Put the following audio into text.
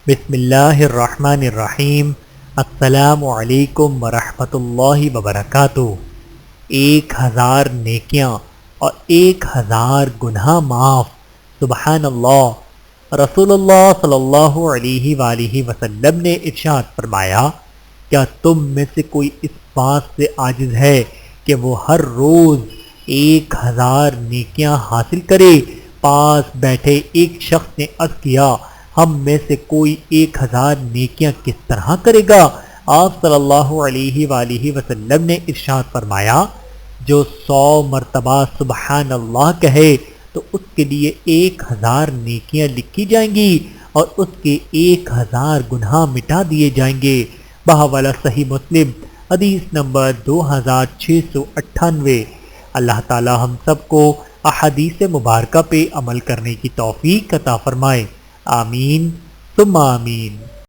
بسم اللہ الرحمن الرحیم۔ السلام علیکم ورحمۃ اللہ وبرکاتہ۔ 1000 نیکیاں اور 1000 گناہ معاف، سبحان اللہ۔ رسول اللہ صلی اللہ علیہ وآلہ وسلم نے ارشاد فرمایا، کیا تم میں سے کوئی اس بات سے عاجز ہے کہ وہ ہر روز 1000 نیکیاں حاصل کرے؟ پاس بیٹھے ایک شخص نے عرض کیا، ہم میں سے کوئی 1000 نیکیاں کس طرح کرے گا؟ آپ صلی اللہ علیہ وآلہ وسلم نے ارشاد فرمایا، جو 100 مرتبہ سبحان اللہ کہے تو اس کے لیے 1000 نیکیاں لکھی جائیں گی اور اس کے 1000 گناہ مٹا دیے جائیں گے۔ بحوالہ صحیح مسلم، حدیث نمبر 2698۔ اللہ تعالی ہم سب کو احادیث مبارکہ پہ عمل کرنے کی توفیق عطا فرمائے، آمین ثم آمین۔